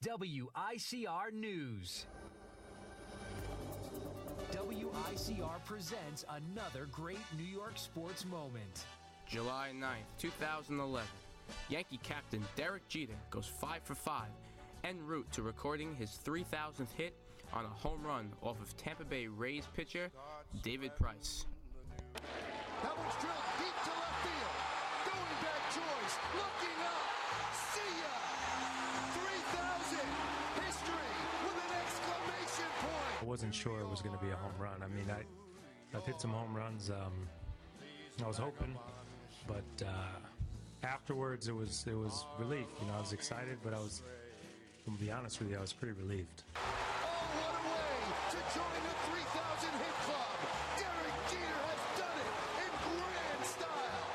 WICR News. WICR presents another great New York sports moment. July 9th, 2011. Yankee captain Derek Jeter goes 5 for 5 en route to recording his 3,000th hit on a home run off of Tampa Bay Rays pitcher David Price. That one's drilled deep to left field. Going back choice. Looking up. See ya! 3,000. History with an exclamation point. I wasn't sure it was going to be a home run. I mean, I've hit some home runs. I was hoping, but afterwards it was relief. You know, I was excited, but to be honest with you, I was pretty relieved. Oh, what a way to join the 3,000 hit club. Derek Jeter has done it in grand style.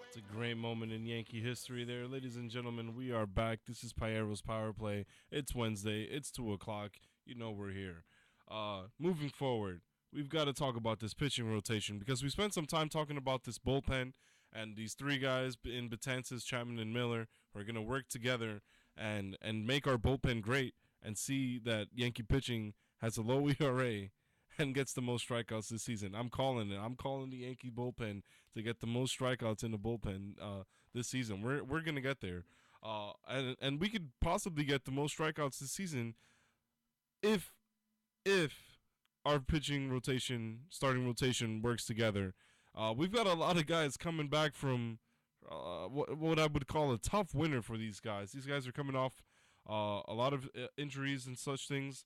It's a great moment in Yankee history there. Ladies and gentlemen, we are back. This is Piero's Power Play. It's Wednesday. It's 2 o'clock. You know we're here. Moving forward, we've got to talk about this pitching rotation because we spent some time talking about this bullpen and these three guys in Betances, Chapman, and Miller who are going to work together and make our bullpen great and see that Yankee pitching has a low ERA and gets the most strikeouts this season. I'm calling it. I'm calling the Yankee bullpen to get the most strikeouts in the bullpen this season. We're going to get there. And we could possibly get the most strikeouts this season if our pitching rotation, starting rotation works together. We've got a lot of guys coming back from what I would call a tough winter for these guys. These guys are coming off a lot of injuries and such things.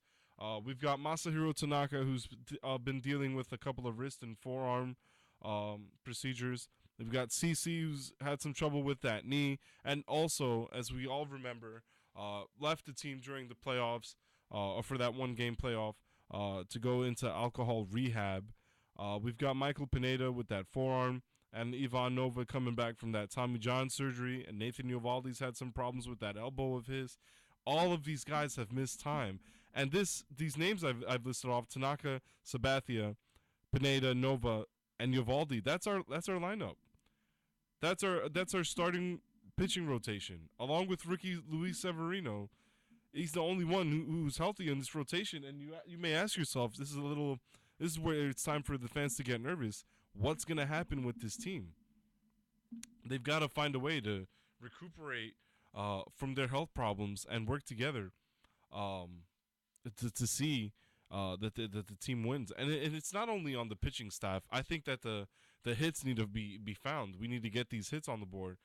We've got Masahiro Tanaka, who's been dealing with a couple of wrist and forearm procedures. We've got CC, who's had some trouble with that knee, and also, as we all remember, left the team during the playoffs, or for that one-game playoff, to go into alcohol rehab. We've got Michael Pineda with that forearm, and Ivan Nova coming back from that Tommy John surgery, and Nathan Eovaldi's had some problems with that elbow of his. All of these guys have missed time, and these names I've listed off: Tanaka, Sabathia, Pineda, Nova, and Eovaldi. That's our lineup. That's our starting pitching rotation, along with rookie Luis Severino. He's the only one who's healthy in this rotation, and you may ask yourself, this is where it's time for the fans to get nervous. What's going to happen with this team? They've got to find a way to recuperate from their health problems and work together to see that the team wins. And it's not only on the pitching staff. I think that the hits need to be found. We need to get these hits on the board.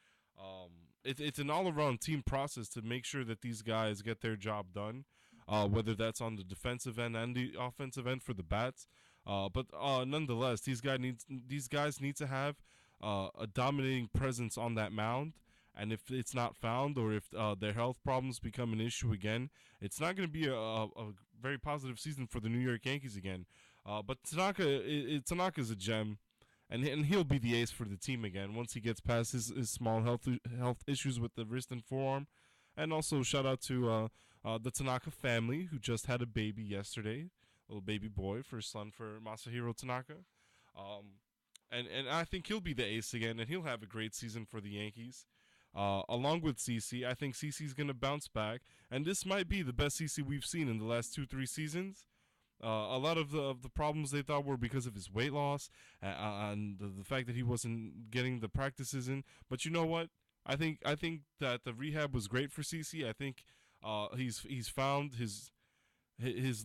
It's an all-around team process to make sure that these guys get their job done, whether that's on the defensive end and the offensive end for the bats. But nonetheless, these guys need to have a dominating presence on that mound. And if it's not found, or if their health problems become an issue again, it's not going to be a very positive season for the New York Yankees again. But Tanaka's a gem. And he'll be the ace for the team again once he gets past his small health issues with the wrist and forearm. And also shout out to the Tanaka family, who just had a baby yesterday, a little baby boy, first son for Masahiro Tanaka. And I think he'll be the ace again, and he'll have a great season for the Yankees. Along with CC, I think CC's going to bounce back, and this might be the best CC we've seen in the last 2-3 seasons. A lot of the problems they thought were because of his weight loss and the fact that he wasn't getting the practices in. But you know what? I think that the rehab was great for CC. I think he's found his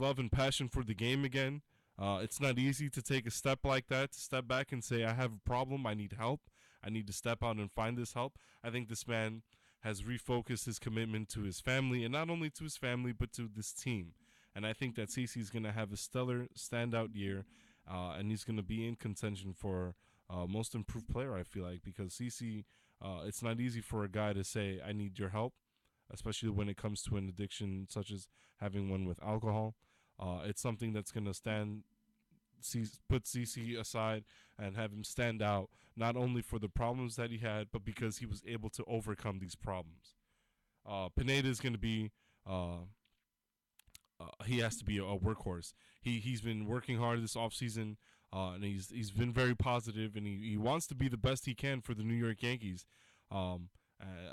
love and passion for the game again. It's not easy to take a step like that, to step back and say, I have a problem, I need help, I need to step out and find this help. I think this man has refocused his commitment to his family, and not only to his family, but to this team. And I think that CeCe's going to have a stellar standout year, and he's going to be in contention for most improved player, I feel like, because CeCe, it's not easy for a guy to say, I need your help, especially when it comes to an addiction such as having one with alcohol. It's something that's going to put CC aside and have him stand out, not only for the problems that he had, but because he was able to overcome these problems. Pineda is going to be, he has to be a workhorse. He's been working hard this offseason, and he's been very positive, and he wants to be the best he can for the New York Yankees.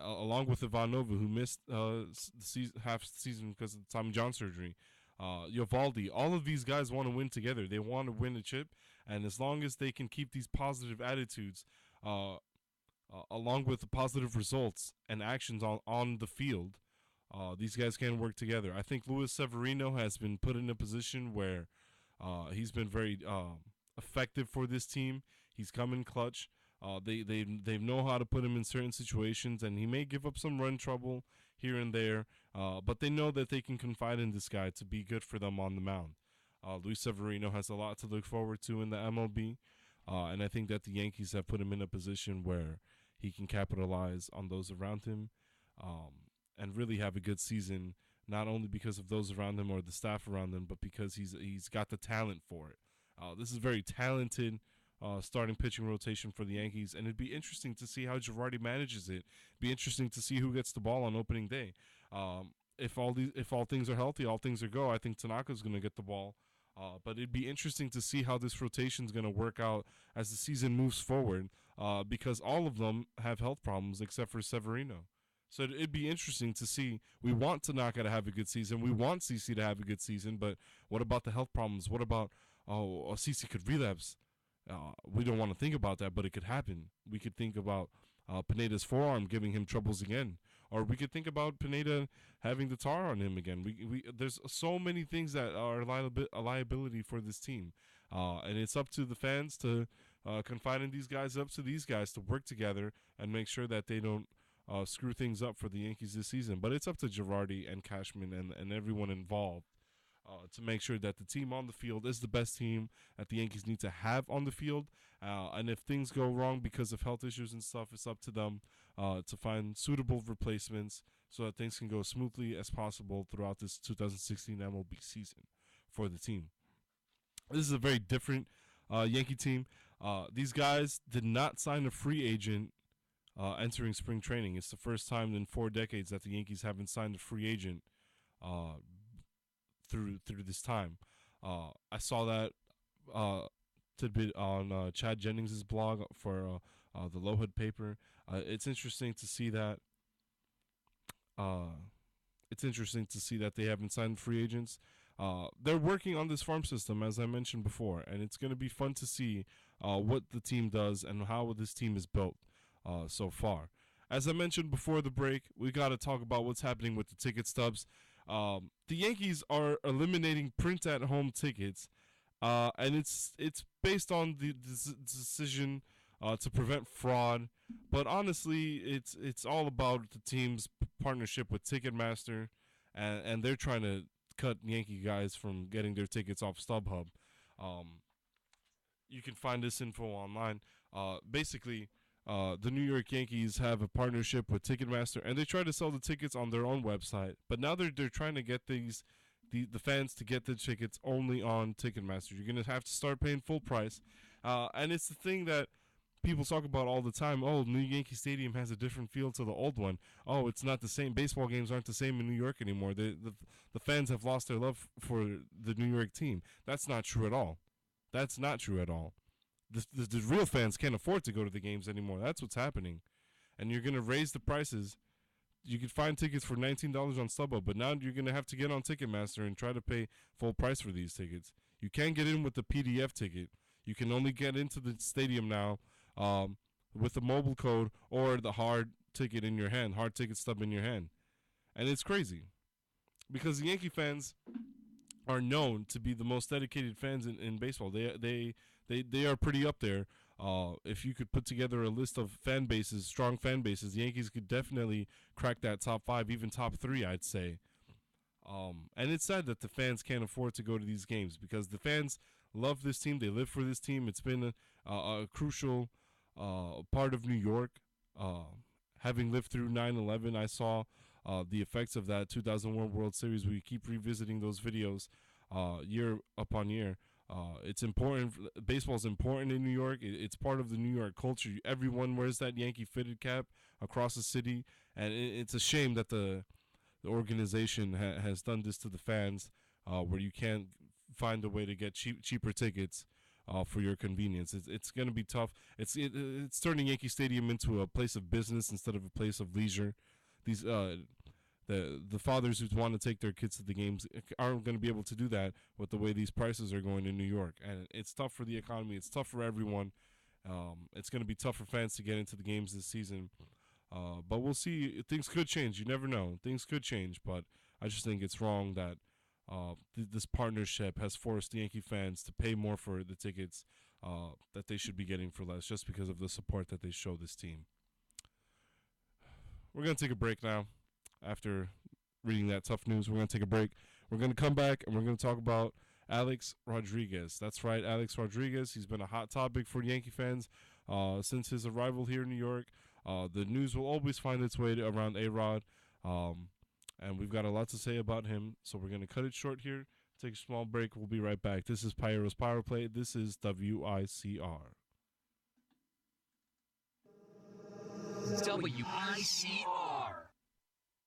along with Ivanova, who missed half the season because of the Tommy John surgery. Yovaldi, all of these guys want to win together. They want to win a chip, and as long as they can keep these positive attitudes, along with the positive results and actions on the field, these guys can work together. I think Luis Severino has been put in a position where he's been very effective for this team. He's come in clutch. They know how to put him in certain situations, and he may give up some run trouble here and there, but they know that they can confide in this guy to be good for them on the mound. Luis Severino has a lot to look forward to in the MLB, and I think that the Yankees have put him in a position where he can capitalize on those around him, and really have a good season, not only because of those around him or the staff around him, but because he's got the talent for it. This is very talented starting pitching rotation for the Yankees, and it'd be interesting to see how Girardi manages it. Be interesting to see who gets the ball on opening day. If all things are healthy, all things are go. I think Tanaka's going to get the ball, but it'd be interesting to see how this rotation is going to work out as the season moves forward, because all of them have health problems except for Severino. So it'd be interesting to see. We want Tanaka to have a good season. We want CC to have a good season, but what about the health problems? What about CC could relapse? We don't want to think about that, but it could happen. We could think about Pineda's forearm giving him troubles again, or we could think about Pineda having the tar on him again. There's so many things that are a liability for this team, and it's up to the fans to confide in these guys, up to these guys to work together and make sure that they don't screw things up for the Yankees this season. But it's up to Girardi and Cashman and everyone involved to make sure that the team on the field is the best team that the Yankees need to have on the field. And if things go wrong because of health issues and stuff, it's up to them to find suitable replacements so that things can go smoothly as possible throughout this 2016 MLB season for the team. This is a very different Yankee team. These guys did not sign a free agent entering spring training. It's the first time in 4 decades that the Yankees haven't signed a free agent through this time. I saw that tidbit on Chad Jennings' blog for the Low Hood paper. It's interesting to see that. It's interesting to see that they haven't signed free agents. They're working on this farm system, as I mentioned before, and it's going to be fun to see what the team does and how this team is built so far. As I mentioned before the break, we got to talk about what's happening with the ticket stubs. The Yankees are eliminating print-at-home tickets, and it's based on the decision to prevent fraud. But honestly, it's all about the team's partnership with Ticketmaster, and they're trying to cut Yankee guys from getting their tickets off StubHub. You can find this info online. Basically, the New York Yankees have a partnership with Ticketmaster, and they try to sell the tickets on their own website. But now they're trying to get the fans to get the tickets only on Ticketmaster. You're going to have to start paying full price. And it's the thing that people talk about all the time. Oh, New Yankee Stadium has a different feel to the old one. Oh, it's not the same. Baseball games aren't the same in New York anymore. The fans have lost their love for the New York team. That's not true at all. That's not true at all. The real fans can't afford to go to the games anymore. That's what's happening. And you're going to raise the prices. You could find tickets for $19 on StubHub, but now you're going to have to get on Ticketmaster and try to pay full price for these tickets. You can't get in with the PDF ticket. You can only get into the stadium now with the mobile code or the hard ticket in your hand, hard ticket stub in your hand. And it's crazy because the Yankee fans are known to be the most dedicated fans in baseball. They are pretty up there. If you could put together a list of fan bases, strong fan bases, the Yankees could definitely crack that top 5, even top 3, I'd say. And it's sad that the fans can't afford to go to these games because the fans love this team. They live for this team. It's been a crucial part of New York. Having lived through 9/11, I saw the effects of that 2001 World Series. We keep revisiting those videos year upon year. It's important. Baseball is important in New York. It's part of the New York culture. Everyone wears that Yankee fitted cap across the city, and it's a shame that the organization has done this to the fans, where you can't find a way to get cheaper tickets for your convenience. It's going to be tough. It's turning Yankee Stadium into a place of business instead of a place of leisure. These the fathers who want to take their kids to the games aren't going to be able to do that with the way these prices are going in New York, and it's tough for the economy. It's tough for everyone. It's going to be tough for fans to get into the games this season. But we'll see. Things could change. You never know. Things could change. But I just think it's wrong that this partnership has forced the Yankee fans to pay more for the tickets that they should be getting for less, just because of the support that they show this team. We're going to take a break now. After reading that tough news, we're going to take a break. We're going to come back, and we're going to talk about Alex Rodriguez. That's right, Alex Rodriguez. He's been a hot topic for Yankee fans since his arrival here in New York. The news will always find its way around A-Rod, and we've got a lot to say about him, so we're going to cut it short here, take a small break. We'll be right back. This is Pyro's Power Play. This is WICR. WICR.